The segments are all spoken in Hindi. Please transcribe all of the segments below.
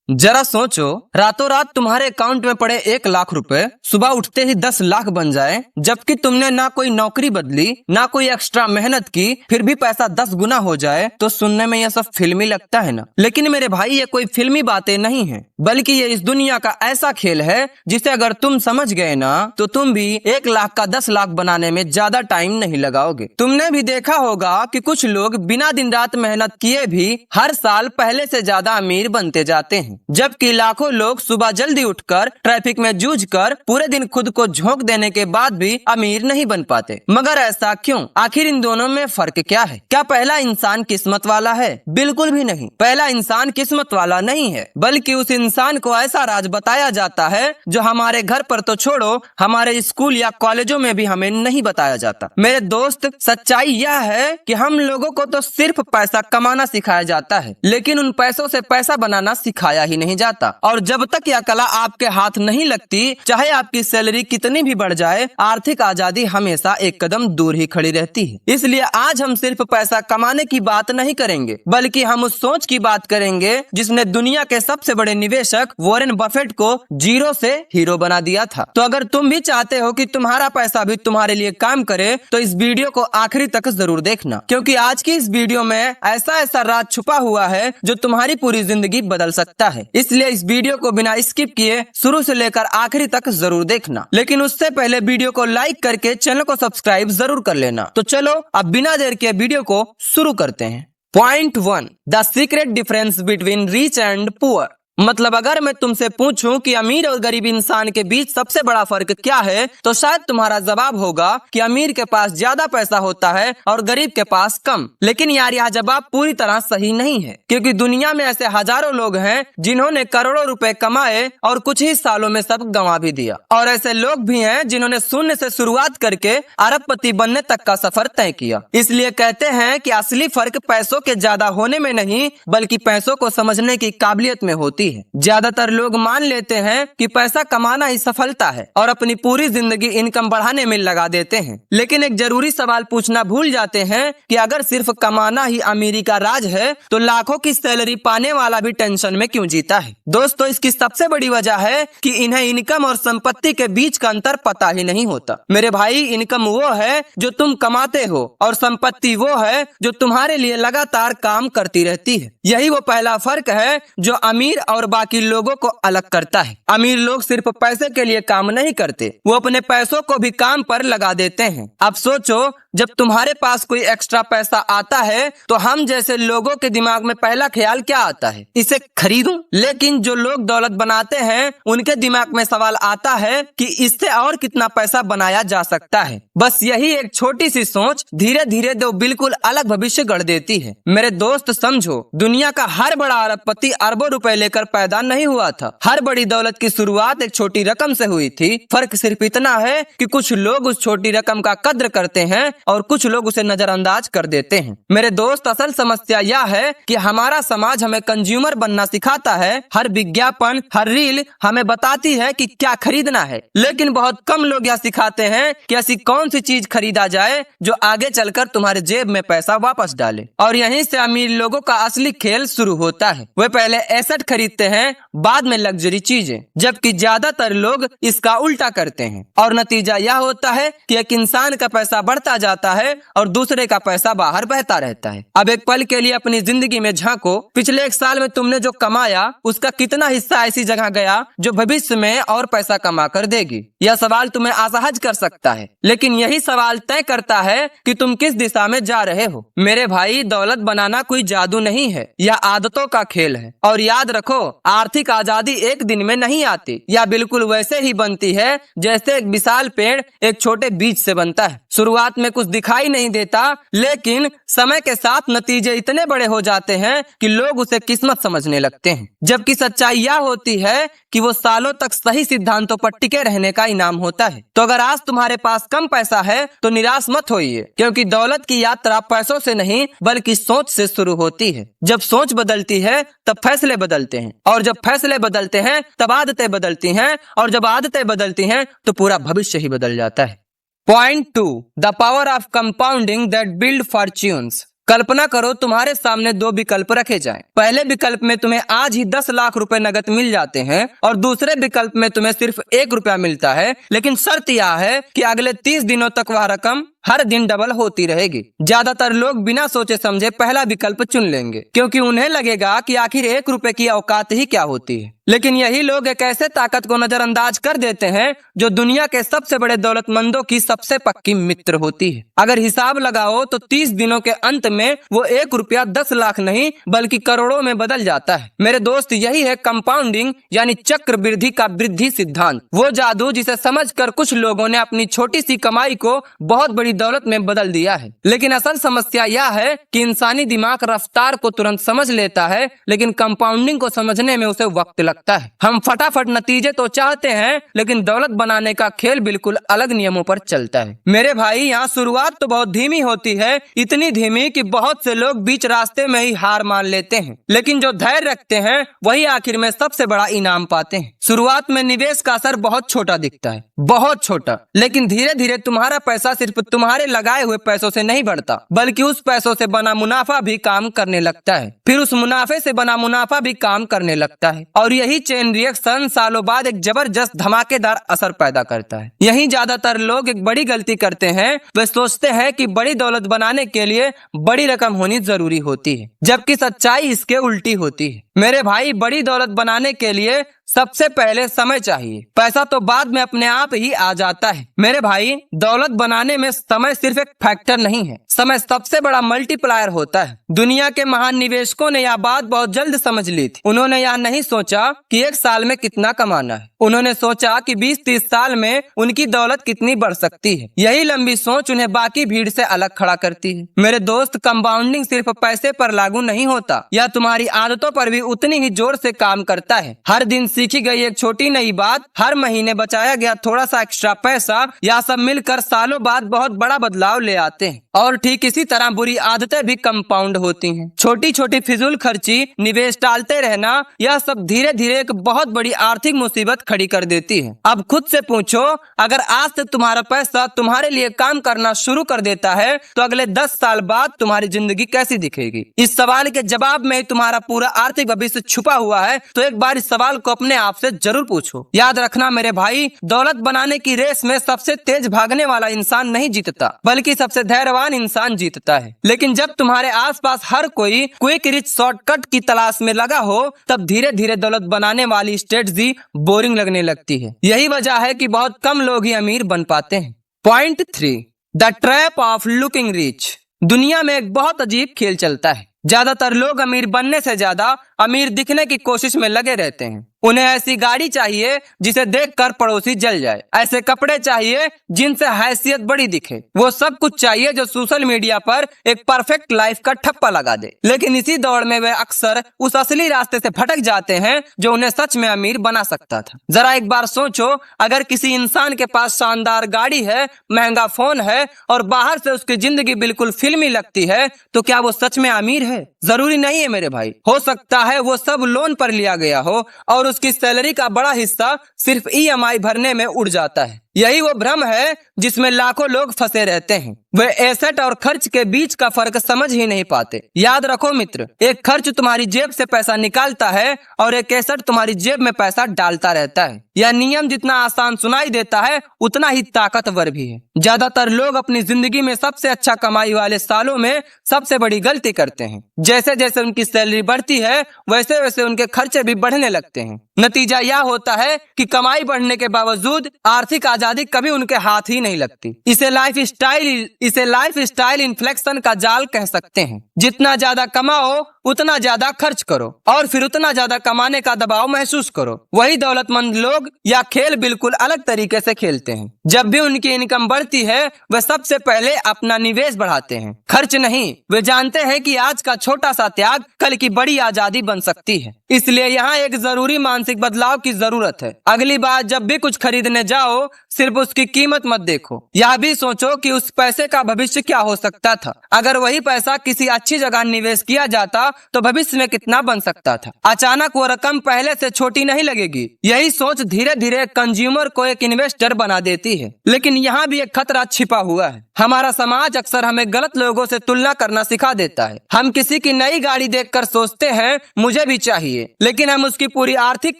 जरा सोचो, रातों रात तुम्हारे अकाउंट में पड़े 1 लाख रुपए सुबह उठते ही 10 लाख बन जाए, जबकि तुमने ना कोई नौकरी बदली ना कोई एक्स्ट्रा मेहनत की, फिर भी पैसा 10 गुना हो जाए। तो सुनने में यह सब फिल्मी लगता है ना? लेकिन मेरे भाई, ये कोई फिल्मी बातें नहीं है, बल्कि ये इस दुनिया का ऐसा खेल है जिसे अगर तुम समझ गए ना तो तुम भी 1 लाख का 10 लाख बनाने में ज्यादा टाइम नहीं लगाओगे। तुमने भी देखा होगा कि कुछ लोग बिना दिन रात मेहनत किए भी हर साल पहले से ज्यादा अमीर बनते जाते हैं, जबकि लाखों लोग सुबह जल्दी उठकर ट्रैफिक में जूझकर पूरे दिन खुद को झोंक देने के बाद भी अमीर नहीं बन पाते। मगर ऐसा क्यों? आखिर इन दोनों में फर्क क्या है? क्या पहला इंसान किस्मत वाला है? बिल्कुल भी नहीं। पहला इंसान किस्मत वाला नहीं है, बल्कि उस इंसान को ऐसा राज बताया जाता है जो हमारे घर पर तो छोड़ो, हमारे स्कूल या कॉलेजों में भी हमें नहीं बताया जाता। मेरे दोस्त, सच्चाई यह है कि हम लोगों को तो सिर्फ पैसा कमाना सिखाया जाता है, लेकिन उन पैसों से पैसा बनाना सिखाया ही नहीं जाता। और जब तक यह कला आपके हाथ नहीं लगती, चाहे आपकी सैलरी कितनी भी बढ़ जाए, आर्थिक आजादी हमेशा एक कदम दूर ही खड़ी रहती है। इसलिए आज हम सिर्फ पैसा कमाने की बात नहीं करेंगे, बल्कि हम उस सोच की बात करेंगे जिसने दुनिया के सबसे बड़े निवेशक वॉरेन बफेट को जीरो से हीरो बना दिया था। तो अगर तुम भी चाहते हो कि तुम्हारा पैसा भी तुम्हारे लिए काम करे, तो इस वीडियो को आखिरी तक जरूर देखना, क्योंकि आज की इस वीडियो में ऐसा ऐसा राज छुपा हुआ है जो तुम्हारी पूरी जिंदगी बदल सकता है। इसलिए इस वीडियो को बिना स्किप किए शुरू से लेकर आखिरी तक जरूर देखना। लेकिन उससे पहले वीडियो को लाइक करके चैनल को सब्सक्राइब जरूर कर लेना। तो चलो अब बिना देर के वीडियो को शुरू करते हैं। Point 1, the secret difference between rich and poor. मतलब अगर मैं तुमसे पूछूं कि अमीर और गरीब इंसान के बीच सबसे बड़ा फर्क क्या है, तो शायद तुम्हारा जवाब होगा कि अमीर के पास ज्यादा पैसा होता है और गरीब के पास कम। लेकिन यार, यह जवाब पूरी तरह सही नहीं है, क्योंकि दुनिया में ऐसे हजारों लोग हैं जिन्होंने करोड़ों रुपए कमाए और कुछ ही सालों में सब गंवा भी दिया। और ऐसे लोग भी हैं जिन्होंने शून्य से शुरुआत करके अरबपति बनने तक का सफर तय किया। इसलिए कहते हैं कि असली फर्क पैसों के ज्यादा होने में नहीं, बल्कि पैसों को समझने की काबिलियत में होती है। ज्यादातर लोग मान लेते हैं कि पैसा कमाना ही सफलता है और अपनी पूरी जिंदगी इनकम बढ़ाने में लगा देते हैं। लेकिन एक जरूरी सवाल पूछना भूल जाते हैं कि अगर सिर्फ कमाना ही अमीरी का राज है, तो लाखों की सैलरी पाने वाला भी टेंशन में क्यों जीता है? दोस्तों, इसकी सबसे बड़ी वजह है कि इन्हें इनकम और संपत्ति के बीच का अंतर पता ही नहीं होता। मेरे भाई, इनकम वो है जो तुम कमाते हो और संपत्ति वो है जो तुम्हारे लिए लगातार काम करती रहती है। यही वो पहला फर्क है जो अमीर और बाकी लोगों को अलग करता है। अमीर लोग सिर्फ पैसे के लिए काम नहीं करते, वो अपने पैसों को भी काम पर लगा देते हैं। अब सोचो, जब तुम्हारे पास कोई एक्स्ट्रा पैसा आता है तो हम जैसे लोगों के दिमाग में पहला ख्याल क्या आता है? इसे खरीदूं। लेकिन जो लोग दौलत बनाते हैं, उनके दिमाग में सवाल आता है कि इससे और कितना पैसा बनाया जा सकता है। बस यही एक छोटी सी सोच धीरे धीरे दो बिल्कुल अलग भविष्य गढ़ देती है। मेरे दोस्त, समझो, दुनिया का हर बड़ा अरबपति अरबों रुपए लेकर पैदा नहीं हुआ था। हर बड़ी दौलत की शुरुआत एक छोटी रकम से हुई थी। फर्क सिर्फ इतना है कि कुछ लोग उस छोटी रकम का कद्र करते हैं और कुछ लोग उसे नजरअंदाज कर देते हैं। मेरे दोस्त, असल समस्या यह है कि हमारा समाज हमें कंज्यूमर बनना सिखाता है। हर विज्ञापन, हर रील हमें बताती है कि क्या खरीदना है, लेकिन बहुत कम लोग यह सिखाते हैं कि ऐसी कौन सी चीज खरीदा जाए जो आगे चलकर तुम्हारे जेब में पैसा वापस डाले। और यहीं से अमीर लोगों का असली खेल शुरू होता है। वे पहले एसेट खरीदते हैं, बाद में लग्जरी चीजें, जबकि ज्यादातर लोग इसका उल्टा करते हैं। और नतीजा यह होता है कि एक इंसान का पैसा बढ़ता जाता है और दूसरे का पैसा बाहर बहता रहता है। अब एक पल के लिए अपनी जिंदगी में झांको। पिछले 1 साल में तुमने जो कमाया, उसका कितना हिस्सा ऐसी जगह गया जो भविष्य में और पैसा कमा कर देगी? यह सवाल तुम्हें असहज कर सकता है, लेकिन यही सवाल तय करता है कि तुम किस दिशा में जा रहे हो। मेरे भाई, दौलत बनाना कोई जादू नहीं है, यह आदतों का खेल है। और याद रखो, आर्थिक आजादी एक दिन में नहीं आती। यह बिल्कुल वैसे ही बनती है जैसे एक विशाल पेड़ एक छोटे बीज से बनता है। शुरुआत में कुछ दिखाई नहीं देता, लेकिन समय के साथ नतीजे इतने बड़े हो जाते हैं कि लोग उसे किस्मत समझने लगते हैं। जबकि सच्चाई यह होती है कि वो सालों तक सही सिद्धांतों पर टिके रहने का इनाम होता है। तो अगर आज तुम्हारे पास कम पैसा है तो निराश मत होइए, क्योंकि दौलत की यात्रा पैसों से नहीं बल्कि सोच से शुरू होती है। जब सोच बदलती है तब फैसले बदलते हैं, और जब फैसले बदलते हैं तब आदतें बदलती हैं, और जब आदतें बदलती हैं तो पूरा भविष्य ही बदल जाता है। Point 2, the power of compounding that build fortunes. कल्पना करो तुम्हारे सामने दो विकल्प रखे जाएं। पहले विकल्प में तुम्हें आज ही 10 लाख रुपए नगद मिल जाते हैं और दूसरे विकल्प में तुम्हें सिर्फ 1 रुपया मिलता है, लेकिन शर्त यह है कि अगले 30 दिनों तक वह रकम हर दिन डबल होती रहेगी। ज्यादातर लोग बिना सोचे समझे पहला विकल्प चुन लेंगे, क्योंकि उन्हें लगेगा कि आखिर 1 रुपए की औकात ही क्या होती है। लेकिन यही लोग एक ऐसे ताकत को नजरअंदाज कर देते हैं जो दुनिया के सबसे बड़े दौलतमंदों की सबसे पक्की मित्र होती है। अगर हिसाब लगाओ तो 30 दिनों के अंत में वो 1 रुपया 10 लाख नहीं बल्कि करोड़ों में बदल जाता है। मेरे दोस्त, यही है कंपाउंडिंग यानी चक्रवृद्धि का वृद्धि सिद्धांत। वो जादू जिसे समझकर कुछ लोगों ने अपनी छोटी सी कमाई को बहुत बड़ी दौलत में बदल दिया है। लेकिन असल समस्या यह है कि इंसानी दिमाग रफ्तार को तुरंत समझ लेता है, लेकिन कंपाउंडिंग को समझने में उसे वक्त लगता है। हम फटाफट नतीजे तो चाहते हैं, लेकिन दौलत बनाने का खेल बिल्कुल अलग नियमों पर चलता है। मेरे भाई, यहाँ शुरुआत तो बहुत धीमी होती है, इतनी धीमी कि बहुत से लोग बीच रास्ते में ही हार मान लेते हैं। लेकिन जो धैर्य रखते हैं वही आखिर में सबसे बड़ा इनाम पाते हैं। शुरुआत में निवेश का असर बहुत छोटा दिखता है, बहुत छोटा, लेकिन धीरे धीरे तुम्हारा पैसा सिर्फ तुम्हारे लगाए हुए पैसों से नहीं बढ़ता, बल्कि उस पैसों से बना मुनाफा भी काम करने लगता है। फिर उस मुनाफे से बना मुनाफा भी काम करने लगता है, और यही चेन रिएक्शन सालों बाद एक जबरदस्त धमाकेदार असर पैदा करता है। यही ज्यादातर लोग एक बड़ी गलती करते हैं। वे सोचते हैं कि बड़ी दौलत बनाने के लिए बड़ी रकम होनी जरूरी होती है, जबकि सच्चाई इसके उल्टी होती है। मेरे भाई, बड़ी दौलत बनाने के लिए सबसे पहले समय चाहिए, पैसा तो बाद में अपने आप ही आ जाता है। मेरे भाई, दौलत बनाने में समय सिर्फ एक फैक्टर नहीं है, समय सबसे बड़ा मल्टीप्लायर होता है। दुनिया के महान निवेशकों ने यह बात बहुत जल्द समझ ली थी। उन्होंने यह नहीं सोचा कि 1 साल में कितना कमाना है, उन्होंने सोचा कि 20-30 साल में उनकी दौलत कितनी बढ़ सकती है। यही लंबी सोच उन्हें बाकी भीड़ से अलग खड़ा करती है। मेरे दोस्त, कंपाउंडिंग सिर्फ पैसे पर लागू नहीं होता, यह तुम्हारी आदतों पर भी उतनी ही जोर से काम करता है। हर दिन सीखी गई एक छोटी नई बात, हर महीने बचाया गया थोड़ा सा एक्स्ट्रा पैसा, यह सब मिलकर सालों बाद बहुत बड़ा बदलाव ले आते हैं। और ठीक इसी तरह बुरी आदतें भी कंपाउंड होती हैं। छोटी छोटी फिजूल खर्ची, निवेश टालते रहना, यह सब धीरे धीरे एक बहुत बड़ी आर्थिक मुसीबत खड़ी कर देती है। अब खुद से पूछो, अगर आज से तुम्हारा पैसा तुम्हारे लिए काम करना शुरू कर देता है तो अगले 10 साल बाद तुम्हारी जिंदगी कैसी दिखेगी? इस सवाल के जवाब में ही तुम्हारा पूरा आर्थिक भविष्य छुपा हुआ है। तो एक बार इस सवाल को अपने आप से जरूर पूछो। याद रखना मेरे भाई, दौलत बनाने की रेस में सबसे तेज भागने वाला इंसान नहीं जीतता, बल्कि सबसे धैर्यवान इंसान जीतता है। लेकिन जब तुम्हारे आसपास हर कोई क्विक रिच शॉर्टकट की तलाश में लगा हो, तब धीरे धीरे दौलत बनाने वाली स्ट्रेटजी बोरिंग लगने लगती है। यही वजह है कि बहुत कम लोग ही अमीर बन पाते हैं। Point 3, the trap of looking rich. दुनिया में एक बहुत अजीब खेल चलता है। ज्यादातर लोग अमीर बनने से ज्यादा अमीर दिखने की कोशिश में लगे रहते हैं। उन्हें ऐसी गाड़ी चाहिए जिसे देखकर पड़ोसी जल जाए, ऐसे कपड़े चाहिए जिनसे हैसियत बड़ी दिखे, वो सब कुछ चाहिए जो सोशल मीडिया पर एक परफेक्ट लाइफ का ठप्पा लगा दे। लेकिन इसी दौड़ में वे अक्सर उस असली रास्ते से भटक जाते हैं जो उन्हें सच में अमीर बना सकता था। जरा एक बार सोचो, अगर किसी इंसान के पास शानदार गाड़ी है, महंगा फोन है और बाहर से उसकी जिंदगी बिल्कुल फिल्मी लगती है, तो क्या वो सच में अमीर है? जरूरी नहीं है मेरे भाई। हो सकता है वो सब लोन पर लिया गया हो और उसकी सैलरी का बड़ा हिस्सा सिर्फ EMI भरने में उड़ जाता है। यही वो भ्रम है जिसमें लाखों लोग फंसे रहते हैं। वे एसेट और खर्च के बीच का फर्क समझ ही नहीं पाते। याद रखो मित्र, एक खर्च तुम्हारी जेब से पैसा निकालता है और एक एसेट तुम्हारी जेब में पैसा डालता रहता है। यह नियम जितना आसान सुनाई देता है, उतना ही ताकतवर भी है। ज्यादातर लोग अपनी जिंदगी में सबसे अच्छा कमाई वाले सालों में सबसे बड़ी गलती करते हैं। जैसे जैसे उनकी सैलरी बढ़ती है, वैसे वैसे उनके खर्चे भी बढ़ने लगते हैं। नतीजा यह होता है कि कमाई बढ़ने के बावजूद आर्थिक आजादी कभी उनके हाथ ही नहीं लगती। इसे लाइफ स्टाइल इन्फ्लेक्शन का जाल कह सकते हैं। जितना ज्यादा कमाओ उतना ज्यादा खर्च करो और फिर उतना ज्यादा कमाने का दबाव महसूस करो। वही दौलतमंद लोग या खेल बिल्कुल अलग तरीके से खेलते हैं। जब भी उनकी इनकम बढ़ती है, वे सबसे पहले अपना निवेश बढ़ाते हैं, खर्च नहीं। वे जानते हैं कि आज का छोटा सा त्याग कल की बड़ी आजादी बन सकती है। इसलिए यहाँ एक जरूरी मानसिक बदलाव की जरूरत है। अगली बार जब भी कुछ खरीदने जाओ, सिर्फ उसकी कीमत मत देखो, यह भी सोचो कि उस पैसे का भविष्य क्या हो सकता था। अगर वही पैसा किसी अच्छी जगह निवेश किया जाता तो भविष्य में कितना बन सकता था। अचानक वो रकम पहले से छोटी नहीं लगेगी। यही सोच धीरे धीरे कंज्यूमर को एक इन्वेस्टर बना देती है। लेकिन यहाँ भी एक खतरा छिपा हुआ है। हमारा समाज अक्सर हमें गलत लोगों से तुलना करना सिखा देता है। हम किसी की नई गाड़ी देखकर सोचते हैं मुझे भी चाहिए, लेकिन हम उसकी पूरी आर्थिक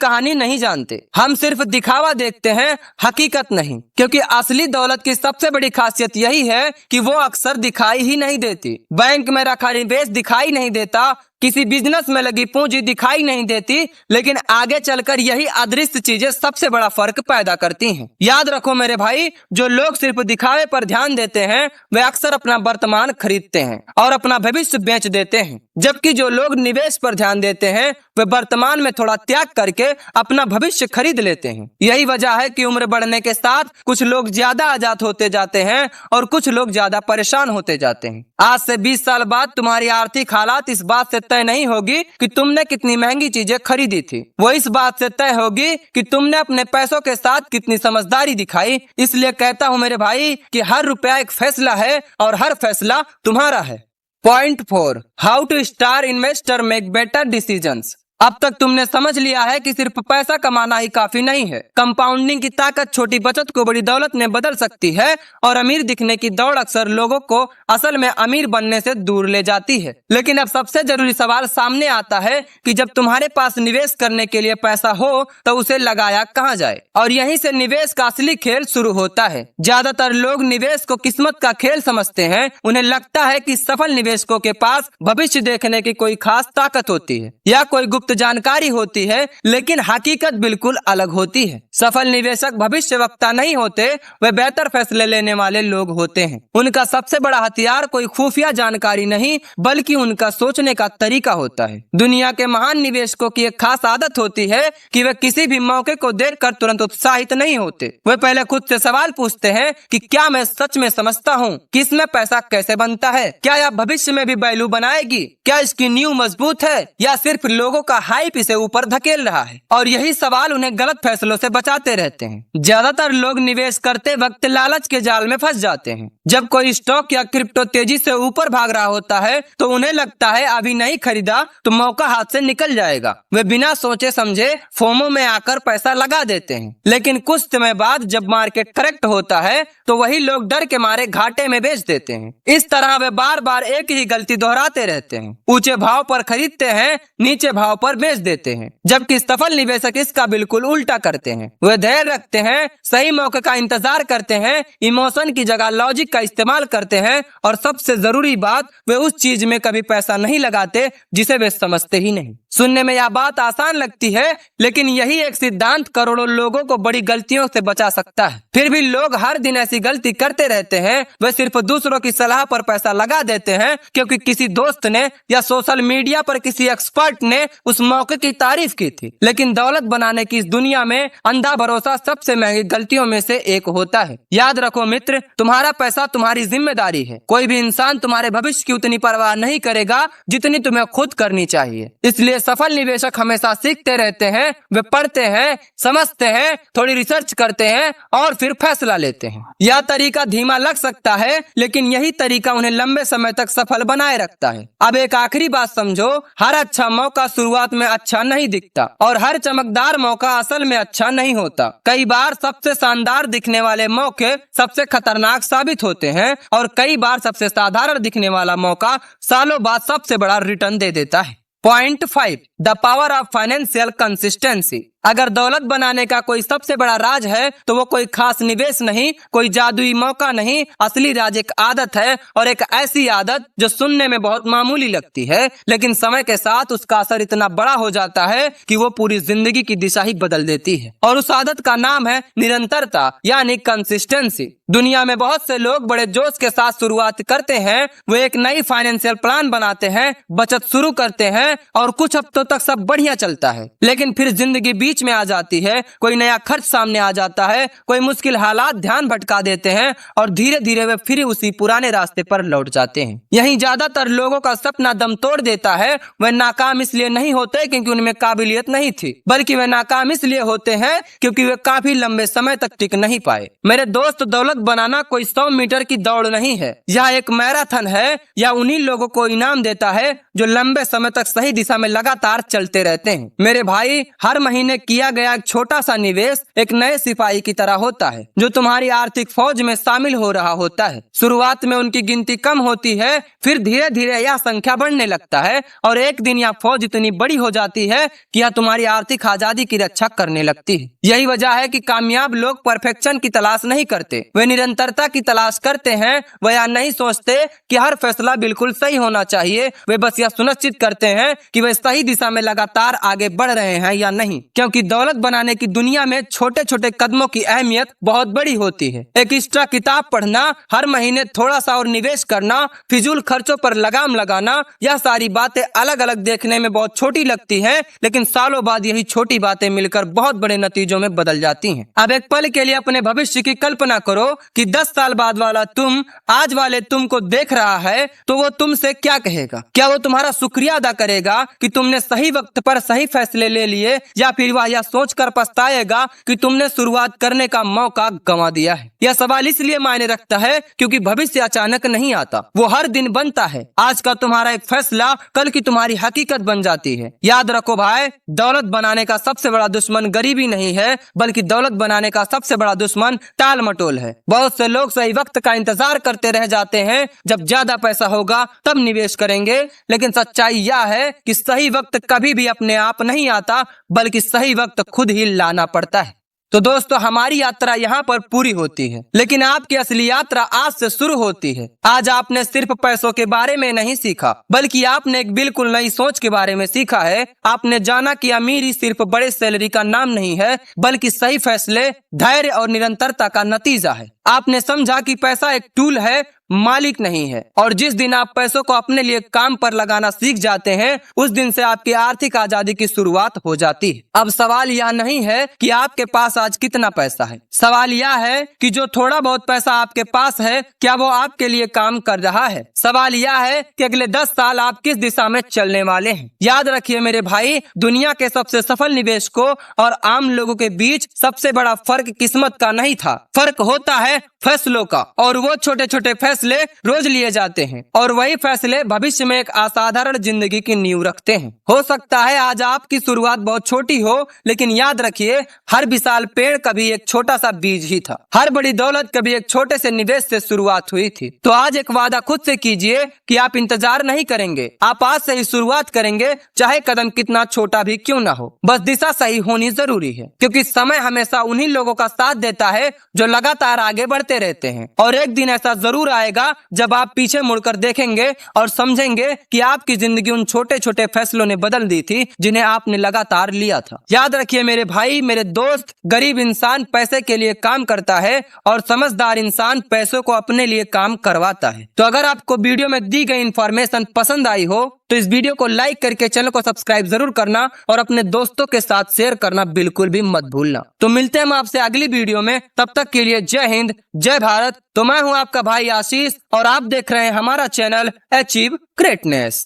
कहानी नहीं जानते। हम सिर्फ दिखावा देखते हैं, हकीकत नहीं, क्योंकि असली दौलत की सबसे बड़ी खासियत यही है कि वो अक्सर दिखाई ही नहीं देती। बैंक में रखा निवेश दिखाई नहीं देता, किसी बिजनेस में लगी पूंजी दिखाई नहीं देती, लेकिन आगे चलकर यही अदृश्य चीजें सबसे बड़ा फर्क पैदा करती हैं। याद रखो मेरे भाई, जो लोग सिर्फ दिखावे पर ध्यान देते हैं वे अक्सर अपना वर्तमान खरीदते हैं और अपना भविष्य बेच देते हैं, जबकि जो लोग निवेश पर ध्यान देते हैं वे वर्तमान में थोड़ा त्याग करके अपना भविष्य खरीद लेते हैं। यही वजह है कि उम्र बढ़ने के साथ कुछ लोग ज्यादा आजाद होते जाते हैं और कुछ लोग ज्यादा परेशान होते जाते हैं। आज से 20 साल बाद तुम्हारी आर्थिक हालात इस बात से तय नहीं होगी कि तुमने कितनी महंगी चीजें खरीदी थी, वो इस बात से तय होगी कि तुमने अपने पैसों के साथ कितनी समझदारी दिखाई। इसलिए कहता हूँ मेरे भाई कि हर रुपया एक फैसला है और हर फैसला तुम्हारा है। Point 4, how to star investor make better decisions. अब तक तुमने समझ लिया है कि सिर्फ पैसा कमाना ही काफी नहीं है। कंपाउंडिंग की ताकत छोटी बचत को बड़ी दौलत में बदल सकती है और अमीर दिखने की दौड़ अक्सर लोगों को असल में अमीर बनने से दूर ले जाती है। लेकिन अब सबसे जरूरी सवाल सामने आता है कि जब तुम्हारे पास निवेश करने के लिए पैसा हो तो उसे लगाया कहाँ जाए, और यहीं से निवेश का असली खेल शुरू होता है। ज्यादातर लोग निवेश को किस्मत का खेल समझते हैं। उन्हें लगता है कि सफल निवेशकों के पास भविष्य देखने की कोई खास ताकत होती है या कोई गुप्त जानकारी होती है, लेकिन हकीकत बिल्कुल अलग होती है। सफल निवेशक भविष्यवक्ता नहीं होते, वे बेहतर फैसले लेने वाले लोग होते हैं। उनका सबसे बड़ा हथियार कोई खुफिया जानकारी नहीं बल्कि उनका सोचने का तरीका होता है। दुनिया के महान निवेशकों की एक खास आदत होती है कि वे किसी भी मौके को देखकर तुरंत उत्साहित नहीं होते। वे पहले खुद से सवाल पूछते हैं कि क्या मैं सच में समझता हूँ कि इसमें पैसा कैसे बनता है, क्या यह भविष्य में भी वैल्यू बनाएगी, क्या इसकी नींव मजबूत है या सिर्फ लोगों का हाइप इसे ऊपर धकेल रहा है। और यही सवाल उन्हें गलत फैसलों से बचाते रहते हैं। ज्यादातर लोग निवेश करते वक्त लालच के जाल में फंस जाते हैं। जब कोई स्टॉक या क्रिप्टो तेजी से ऊपर भाग रहा होता है तो उन्हें लगता है अभी नहीं खरीदा तो मौका हाथ से निकल जाएगा। वे बिना सोचे समझे फोमो में आकर पैसा लगा देते हैं, लेकिन कुछ समय बाद जब मार्केट करेक्ट होता है तो वही लोग डर के मारे घाटे में बेच देते हैं। इस तरह वे बार बार एक ही गलती दोहराते रहते हैं। ऊंचे भाव पर खरीदते हैं, नीचे भाव पर बेच देते हैं, जबकि सफल निवेशक इसका बिल्कुल उल्टा करते हैं। वे धैर्य रखते हैं, सही मौके का इंतजार करते हैं, इमोशन की जगह लॉजिक का इस्तेमाल करते हैं और सबसे जरूरी बात, वे उस चीज में कभी पैसा नहीं लगाते जिसे वे समझते ही नहीं। सुनने में यह बात आसान लगती है, लेकिन यही एक सिद्धांत करोड़ों लोगों को बड़ी गलतियों से बचा सकता है। फिर भी लोग हर दिन ऐसी गलती करते रहते हैं। वे सिर्फ दूसरों की सलाह पर पैसा लगा देते हैं क्योंकि किसी दोस्त ने या सोशल मीडिया पर किसी एक्सपर्ट ने उस मौके की तारीफ की थी। लेकिन दौलत बनाने की इस दुनिया में अंधा भरोसा सबसे महंगी गलतियों में से एक होता है। याद रखो मित्र, तुम्हारा पैसा तुम्हारी जिम्मेदारी है। कोई भी इंसान तुम्हारे भविष्य की उतनी परवाह नहीं करेगा जितनी तुम्हें खुद करनी चाहिए। इसलिए सफल निवेशक हमेशा सीखते रहते हैं। वे पढ़ते हैं, समझते हैं, थोड़ी रिसर्च करते हैं और फिर फैसला लेते हैं। यह तरीका धीमा लग सकता है, लेकिन यही तरीका उन्हें लंबे समय तक सफल बनाए रखता है। अब एक आखिरी बात समझो, हर अच्छा मौका शुरुआत में अच्छा नहीं दिखता और हर चमकदार मौका असल में अच्छा नहीं होता। कई बार सबसे शानदार दिखने वाले मौके सबसे खतरनाक साबित होते हैं और कई बार सबसे साधारण दिखने वाला मौका सालों बाद सबसे बड़ा रिटर्न दे देता है। Point 5, the power of financial consistency. अगर दौलत बनाने का कोई सबसे बड़ा राज है तो वो कोई खास निवेश नहीं, कोई जादुई मौका नहीं। असली राज एक आदत है, और एक ऐसी आदत जो सुनने में बहुत मामूली लगती है, लेकिन समय के साथ उसका असर इतना बड़ा हो जाता है कि वो पूरी जिंदगी की दिशा ही बदल देती है। और उस आदत का नाम है निरंतरता, यानी कंसिस्टेंसी। दुनिया में बहुत से लोग बड़े जोश के साथ शुरुआत करते हैं। वो एक नई फाइनेंशियल प्लान बनाते हैं, बचत शुरू करते हैं और कुछ हफ्तों तक सब बढ़िया चलता है, लेकिन फिर जिंदगी बीच में आ जाती है। कोई नया खर्च सामने आ जाता है, कोई मुश्किल हालात ध्यान भटका देते हैं और धीरे धीरे वे फिर उसी पुराने रास्ते पर लौट जाते हैं। यही ज्यादातर लोगों का सपना दम तोड़ देता है। वे नाकाम इसलिए नहीं होते क्योंकि उनमें काबिलियत नहीं थी, बल्कि वे नाकाम इसलिए होते हैं क्योंकि वे काफी लंबे समय तक टिक नहीं पाए। मेरे दोस्त, दौलत बनाना कोई 100 मीटर की दौड़ नहीं है, यह एक मैराथन है। यह उन्हीं लोगों को इनाम देता है जो लंबे समय तक सही सही दिशा में लगातार चलते रहते हैं। मेरे भाई, हर महीने किया गया एक छोटा सा निवेश एक नए सिपाही की तरह होता है जो तुम्हारी आर्थिक फौज में शामिल हो रहा होता है। शुरुआत में उनकी गिनती कम होती है, फिर धीरे धीरे यह संख्या बढ़ने लगता है और एक दिन यह फौज इतनी बड़ी हो जाती है कि यह तुम्हारी आर्थिक आजादी की रक्षा करने लगती है। यही वजह है कि कामयाब लोग परफेक्शन की तलाश नहीं करते, वे निरंतरता की तलाश करते हैं। वे यह नहीं सोचते कि हर फैसला बिल्कुल सही होना चाहिए, वे बस यह सुनिश्चित करते हैं कि वे सही दिशा में लगातार आगे बढ़ रहे हैं या नहीं। क्योंकि दौलत बनाने की दुनिया में छोटे छोटे कदमों की अहमियत बहुत बड़ी होती है। एक एक्स्ट्रा किताब पढ़ना, हर महीने थोड़ा सा और निवेश करना, फिजूल खर्चों पर लगाम लगाना, यह सारी बातें अलग अलग देखने में बहुत छोटी लगती हैं, लेकिन सालों बाद यही छोटी बातें मिलकर बहुत बड़े नतीजों में बदल जाती हैं। अब एक पल के लिए अपने भविष्य की कल्पना करो कि 10 साल बाद वाला तुम आज वाले तुम को देख रहा है तो वो तुमसे क्या कहेगा? क्या वो तुम्हारा शुक्रिया अदा करेगा कि तुमने सही वक्त पर सही फैसले ले लिए, या फिर वह यह सोचकर पछताएगा कि तुमने शुरुआत करने का मौका गंवा दिया है? यह सवाल इसलिए मायने रखता है क्योंकि भविष्य अचानक नहीं आता, वो हर दिन बनता है। आज का तुम्हारा एक फैसला कल की तुम्हारी हकीकत बन जाती है। याद रखो भाई, दौलत बनाने का सबसे बड़ा दुश्मन गरीबी नहीं है, बल्कि दौलत बनाने का सबसे बड़ा दुश्मन टाल मटोल है। बहुत से लोग सही वक्त का इंतजार करते रह जाते हैं, जब ज्यादा पैसा होगा तब निवेश करेंगे, लेकिन सच्चाई यह है कि सही वक्त कभी भी अपने आप नहीं आता, बल्कि सही वक्त खुद ही लाना पड़ता है। तो दोस्तों, हमारी यात्रा यहाँ पर पूरी होती है, लेकिन आपकी असली यात्रा आज से शुरू होती है। आज आपने सिर्फ पैसों के बारे में नहीं सीखा, बल्कि आपने एक बिल्कुल नई सोच के बारे में सीखा है। आपने जाना कि अमीरी सिर्फ बड़े सैलरी का नाम नहीं है, बल्कि सही फैसले, धैर्य और निरंतरता का नतीजा है। आपने समझा कि पैसा एक टूल है, मालिक नहीं है, और जिस दिन आप पैसों को अपने लिए काम पर लगाना सीख जाते हैं, उस दिन से आपकी आर्थिक आजादी की शुरुआत हो जाती है। अब सवाल यह नहीं है कि आपके पास आज कितना पैसा है, सवाल यह है कि जो थोड़ा बहुत पैसा आपके पास है, क्या वो आपके लिए काम कर रहा है? सवाल यह है कि अगले 10 साल आप किस दिशा में चलने वाले हैं। याद रखिए मेरे भाई, दुनिया के सबसे सफल निवेशकों और आम लोगों के बीच सबसे बड़ा फर्क किस्मत का नहीं था, फर्क होता है फैसलों का। और वो छोटे छोटे फैसले रोज लिए जाते हैं, और वही फैसले भविष्य में एक असाधारण जिंदगी की नींव रखते हैं। हो सकता है आज आपकी शुरुआत बहुत छोटी हो, लेकिन याद रखिए, हर विशाल पेड़ कभी एक छोटा सा बीज ही था, हर बड़ी दौलत कभी एक छोटे से निवेश से शुरुआत हुई थी। तो आज एक वादा खुद से कीजिए कि आप इंतजार नहीं करेंगे, आप आज से ही शुरुआत करेंगे, चाहे कदम कितना छोटा भी क्यों ना हो। बस दिशा सही होनी जरूरी है, क्योंकि समय हमेशा उन्हीं लोगों का साथ देता है जो लगातार आगे बढ़ते रहते हैं। और एक दिन ऐसा जरूर आएगा जब आप पीछे मुड़कर देखेंगे और समझेंगे कि आपकी जिंदगी उन छोटे छोटे फैसलों ने बदल दी थी जिन्हें आपने लगातार लिया था। याद रखिए मेरे भाई, मेरे दोस्त, गरीब इंसान पैसे के लिए काम करता है और समझदार इंसान पैसों को अपने लिए काम करवाता है। तो अगर आपको वीडियो में दी गई इंफॉर्मेशन पसंद आई हो तो इस वीडियो को लाइक करके चैनल को सब्सक्राइब जरूर करना और अपने दोस्तों के साथ शेयर करना बिल्कुल भी मत भूलना। तो मिलते हैं हम आपसे अगली वीडियो में, तब तक के लिए जय हिंद, जय भारत। तो मैं हूं आपका भाई आशीष और आप देख रहे हैं हमारा चैनल अचीव ग्रेटनेस।